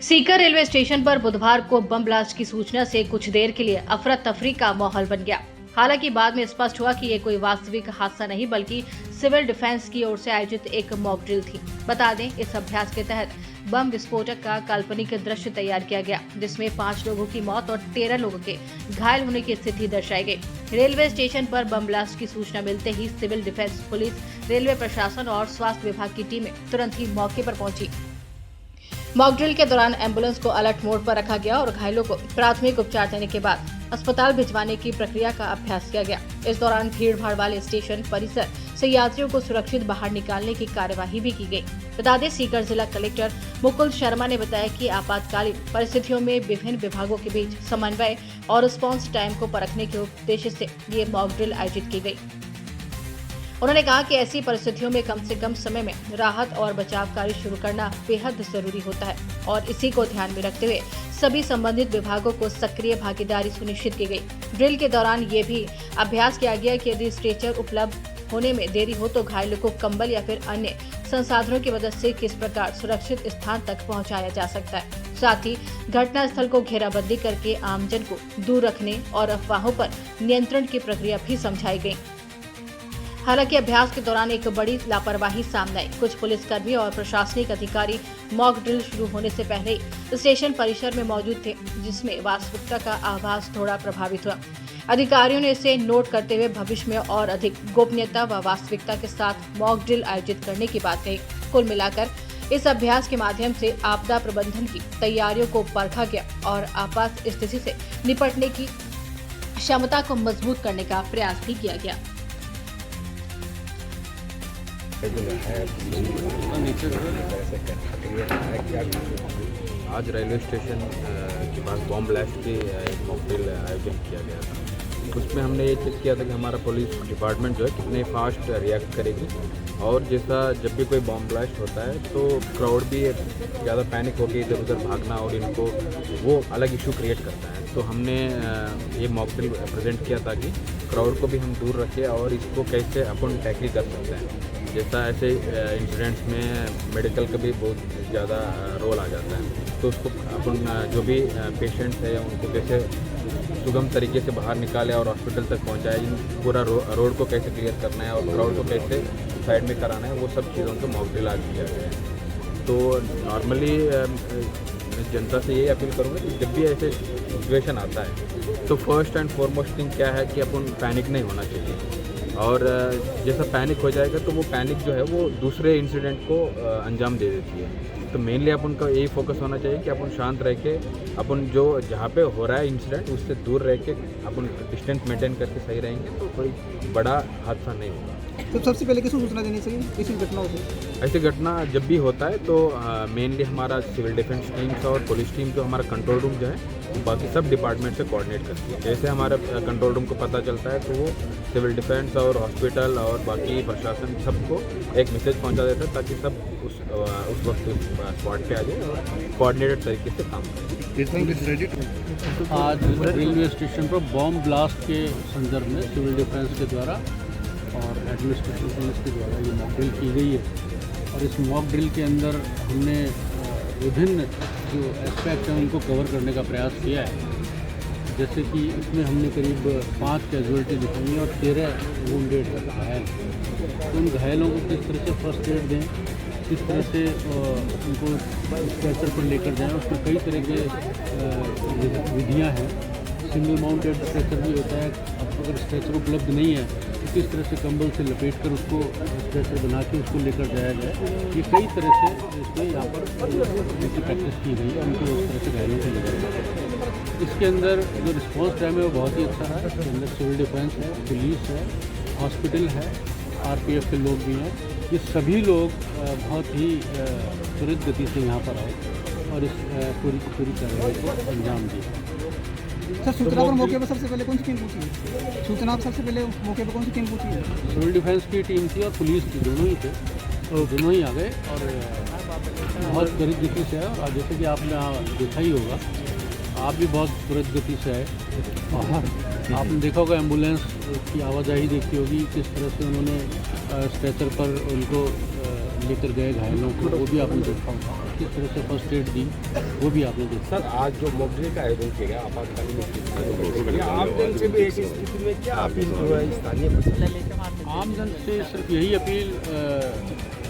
Sikar railway station पर बुधवार को बम ब्लास्ट की सूचना से कुछ देर के लिए अफरा तफरी का माहौल बन गया। हालांकि बाद में स्पष्ट हुआ कि ये कोई वास्तविक हादसा नहीं बल्कि सिविल डिफेंस की ओर से आयोजित एक मॉक ड्रिल थी। बता दें, इस अभ्यास के तहत बम विस्फोटक का काल्पनिक दृश्य तैयार किया गया, जिसमें 5 लोगों की मौत और 13 लोगों के घायल होने की स्थिति दर्शाई गई। रेलवे स्टेशन पर बम ब्लास्ट की सूचना मिलते ही सिविल डिफेंस, पुलिस, रेलवे प्रशासन और स्वास्थ्य विभाग की टीमें तुरंत ही मौके पर पहुंची। मॉक ड्रिल के दौरान एम्बुलेंस को अलर्ट मोड पर रखा गया और घायलों को प्राथमिक उपचार देने के बाद अस्पताल भिजवाने की प्रक्रिया का अभ्यास किया गया। इस दौरान भीड़-भाड़ वाले स्टेशन परिसर से यात्रियों को सुरक्षित बाहर निकालने की कार्यवाही भी की गई। बता दें, सीकर जिला कलेक्टर मुकुल शर्मा ने बताया कि आपातकालीन परिस्थितियों में विभिन्न विभागों के बीच समन्वय और रिस्पांस टाइम को परखने के उद्देश्य से ये मॉक ड्रिल आयोजित की गई। उन्होंने कहा कि ऐसी परिस्थितियों में कम से कम समय में राहत और बचाव कार्य शुरू करना बेहद जरूरी होता है और इसी को ध्यान में रखते हुए सभी संबंधित विभागों को सक्रिय भागीदारी सुनिश्चित की गई। ड्रिल के दौरान ये भी अभ्यास किया गया कि यदि स्ट्रेचर उपलब्ध होने में देरी हो तो घायलों को कंबल या फिर अन्य संसाधनों की मदद से किस प्रकार सुरक्षित स्थान तक पहुंचाया जा सकता है। साथ ही घटनास्थल को घेराबंदी करके आमजन को दूर रखने और अफवाहों पर नियंत्रण की प्रक्रिया भी समझाई गई। हालांकि अभ्यास के दौरान एक बड़ी लापरवाही सामने आई। कुछ पुलिसकर्मी और प्रशासनिक अधिकारी मॉक ड्रिल शुरू होने से पहले ही स्टेशन परिसर में मौजूद थे, जिसमें वास्तविकता का आभास थोड़ा प्रभावित हुआ। अधिकारियों ने इसे नोट करते हुए भविष्य में और अधिक गोपनीयता व वास्तविकता के साथ मॉक ड्रिल आयोजित करने की बात कही। कुल मिलाकर इस अभ्यास के माध्यम से आपदा प्रबंधन की तैयारियों को परखा गया और आपात स्थिति से निपटने की क्षमता को मजबूत करने का प्रयास भी किया गया। आज रेलवे स्टेशन के पास बॉम्ब ब्लास्ट की एक मॉक ड्रिल आयोजन किया गया था। उसमें हमने ये चेक किया था कि हमारा पुलिस डिपार्टमेंट जो है कितने फास्ट रिएक्ट करेगी और जैसा जब भी कोई बॉम्ब ब्लास्ट होता है तो क्राउड भी ज़्यादा पैनिक होकर इधर उधर भागना और इनको वो अलग इशू क्रिएट करता है। तो हमने ये मॉक ड्रिल प्रेजेंट किया ताकि क्राउड को भी हम दूर रखें और इसको कैसे अपन टैकल कर सकते हैं। जैसा ऐसे इंसिडेंट्स में मेडिकल का भी बहुत ज़्यादा रोल आ जाता है, तो उसको अपन जो भी पेशेंट्स है उनको कैसे सुगम तरीके से बाहर निकाले और हॉस्पिटल तक पहुंचाए, इन पूरा रोड को कैसे क्लियर करना है और क्राउड को कैसे साइड में कराना है, वो सब चीज़ों को मॉक ड्रिल आज किया गया है। तो नॉर्मली जनता से ये अपील करूँगा कि जब भी ऐसे सिचुएशन आता है तो फर्स्ट एंड फॉरमोस्ट थिंग क्या है कि अपन पैनिक नहीं होना चाहिए और जैसा पैनिक हो जाएगा तो वो पैनिक जो है वो दूसरे इंसिडेंट को अंजाम दे देती है। तो मेनली अपन का यही फोकस होना चाहिए कि अपन शांत रह के अपन जो जहाँ पे हो रहा है इंसिडेंट उससे दूर रह के अपन डिस्टेंस मेंटेन करके सही रहेंगे तो कोई बड़ा हादसा नहीं होगा। तो सबसे पहले किसको सूचना देनी चाहिए ऐसी घटनाओं से? ऐसी घटना जब भी होता है तो मेनली हमारा सिविल डिफेंस टीम्स और पुलिस टीम जो हमारा कंट्रोल रूम जो है बाकी सब डिपार्टमेंट से कोऑर्डिनेट करती है। जैसे हमारे कंट्रोल रूम को पता चलता है तो वो सिविल डिफेंस और हॉस्पिटल और बाकी प्रशासन सबको एक मैसेज पहुंचा देता है ताकि सब उस वक्त स्पॉट पे आ जाए और कोऑर्डिनेटेड तरीके से काम करें। आज रेलवे स्टेशन पर बॉम्ब ब्लास्ट के संदर्भ में सिविल डिफेंस के द्वारा और एडमिनिस्ट्रेशन पुलिस के द्वारा ये मॉक ड्रिल की गई है और इस मॉक ड्रिल के अंदर हमने विभिन्न जो एस्पेक्ट हैं उनको कवर करने का प्रयास किया है। जैसे कि इसमें हमने करीब 5 कैजुअलिटी दिखाई और 13 वुंडेड घायल। तो उन घायलों को किस तरह से फर्स्ट एड दें, किस तरह से उनको स्ट्रेचर पर लेकर जाएं, उसमें कई तरह के विधियाँ हैं। सिंगल माउंटेड स्ट्रेचर भी होता है। अब अगर स्ट्रेचर उपलब्ध नहीं है तो किस तरह से कंबल से लपेट कर उसको स्ट्रेचर बना के उसको लेकर जाया जाए। ये कई तरह से इसमें यहाँ पर उनकी प्रैक्टिस की गई है, उनको उस तरह से घायलों को ले जाए। इसके अंदर जो रिस्पॉन्स टाइम है वो बहुत ही अच्छा है। इसके अंदर सिविल डिफेंस है, पुलिस है, हॉस्पिटल है, RPF के लोग भी हैं। ये सभी लोग बहुत ही त्वरित गति से यहाँ पर आए और इस पूरी कार्रवाई को अंजाम दिया। सर, सूचना पर मौके पर सबसे पहले कौन सी टीम पहुंची है? सूचना पर सबसे पहले मौके पर कौन सी टीम पहुंची है? सिविल डिफेंस की टीम थी और पुलिस की, दोनों ही थे। तो दोनों ही आ गए और बहुत त्वरित गति से है। और जैसे कि आपने देखा ही होगा, आप भी बहुत त्वरित गति से आए और आपने देखा होगा एम्बुलेंस की आवाजाही देखी होगी, किस तरह से उन्होंने स्ट्रेचर पर उनको लेकर गए घायलों को, वो भी आपने देखा होगा। किस तरह से फर्स्ट एड दी, वो भी आपने देखा। सर आज जो मॉक ड्रिल का आयोजन किया गया आपातकालीन स्थिति में, आमजन से भी ऐसी स्थिति में क्या अपील जो है स्थानीय प्रशासन? आमजन से सिर्फ यही अपील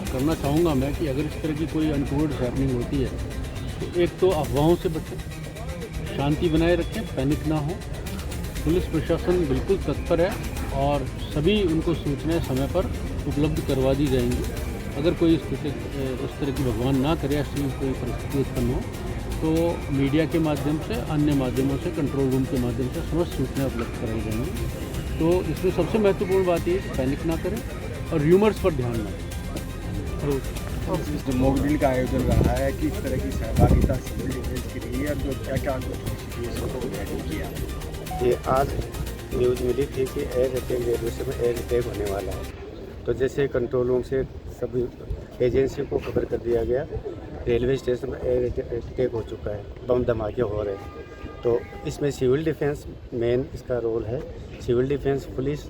करना चाहूँगा मैं कि अगर इस तरह की कोई अनटोवर्ड हैपनिंग होती है तो एक तो अफवाहों से बचें, शांति बनाए रखें, पैनिक ना हो। पुलिस प्रशासन बिल्कुल तत्पर है और सभी उनको सूचनाएं समय पर उपलब्ध करवा दी जाएंगी। अगर कोई इस तरह की भगवान ना करे ऐसी कोई परिस्थिति उत्पन्न हो तो मीडिया के माध्यम से, अन्य माध्यमों से, कंट्रोल रूम के माध्यम से समस्त सूचनाएं उपलब्ध कराई जाएंगी। तो इसमें सबसे महत्वपूर्ण बात ये है पैनिक ना करें और र्यूमर्स पर ध्यान ना दें। जो मॉक ड्रिल का आयोजन रहा है कि इस तरह की सहभागिता सिविल डिफेंस की रही है, जो क्या किया? ये आज न्यूज़ मिली थी कि एयर अटैक रेलवे स्टेशन में एयर अटैक होने वाला है, तो जैसे कंट्रोल रूम से सभी एजेंसी को खबर कर दिया गया रेलवे स्टेशन में एयर अटैक हो चुका है, बम धमाके हो रहे हैं। तो इसमें सिविल डिफेंस मेन इसका रोल है। Civil defence, police,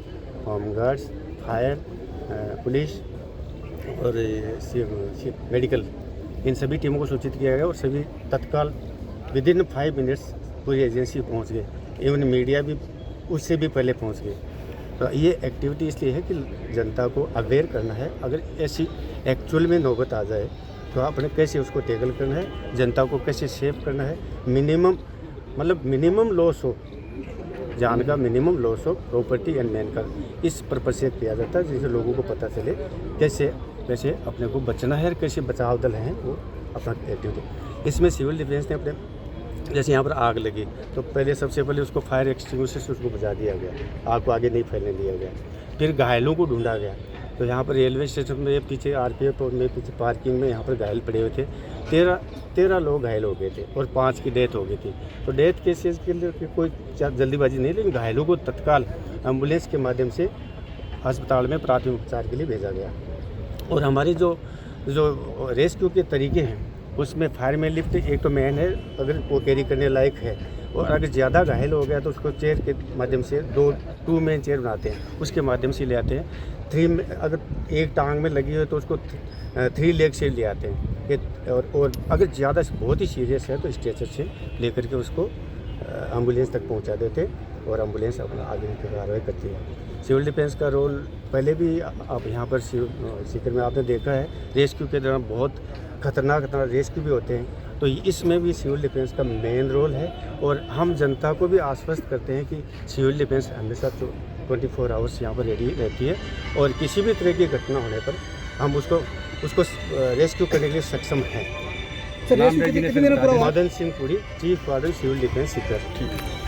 home guards, fire, police और मेडिकल, इन सभी टीमों को सूचित किया गया और सभी तत्काल विदिन 5 मिनट्स पूरी एजेंसी पहुंच गए। इवन मीडिया भी उससे भी पहले पहुंच गए। तो ये एक्टिविटी इसलिए है कि जनता को अवेयर करना है। अगर ऐसी एक्चुअल में नौबत आ जाए तो आपने कैसे उसको टैकल करना है, जनता को कैसे सेव करना है, मिनिमम लॉस हो, जान का मिनिमम लॉस हो, प्रॉपर्टी एंड मैन का, इस पर्पज से किया जाता है जिससे लोगों को पता चले कैसे अपने को बचना है और कैसे बचाव दल हैं वो अपना एक्टिविटी। इसमें सिविल डिफेंस ने अपने, जैसे यहाँ पर आग लगी तो पहले सबसे पहले उसको फायर एक्सटिंग्विशर से उसको बुझा दिया गया, आग को आगे नहीं फैलने दिया गया। फिर घायलों को ढूंढा गया, तो यहाँ पर रेलवे स्टेशन में पीछे RPF और में पीछे पार्किंग में यहाँ पर घायल पड़े हुए थे। 13 लोग घायल हो गए थे और 5 की डेथ हो गई थी। तो डेथ केसेस के लिए कोई जल्दीबाजी नहीं, लेकिन घायलों को तत्काल एम्बुलेंस के माध्यम से अस्पताल में प्राथमिक उपचार के लिए भेजा गया। और हमारी जो रेस्क्यू के तरीके हैं उसमें फायर में लिफ्ट एक तो मैन है, अगर वो कैरी करने लायक है, और अगर ज़्यादा घायल हो गया तो उसको चेयर के माध्यम से 2 मैन चेयर बनाते हैं, उसके माध्यम से ले आते हैं। 3 अगर एक टांग में लगी हो तो उसको 3 लेग से ले आते हैं। और अगर ज़्यादा बहुत ही सीरियस है तो स्ट्रेचर से लेकर के उसको एम्बुलेंस तक पहुंचा देते हैं और एम्बुलेंस अपना आगे की कार्रवाई करती है। सिविल डिफेंस का रोल पहले भी आप यहाँ पर सीकर में आपने देखा है, रेस्क्यू के दौरान बहुत खतरनाक रेस्क्यू भी होते हैं, तो इसमें भी सिविल डिफेंस का मेन रोल है। और हम जनता को भी आश्वस्त करते हैं कि सिविल डिफेंस हमेशा 24 आवर्स यहाँ पर रेडी रहती है और किसी भी तरह की घटना होने पर हम उसको रेस्क्यू करने के लिए सक्षम हैं। Sir, Madan Singh Puri, chief warden civil defence Sikar.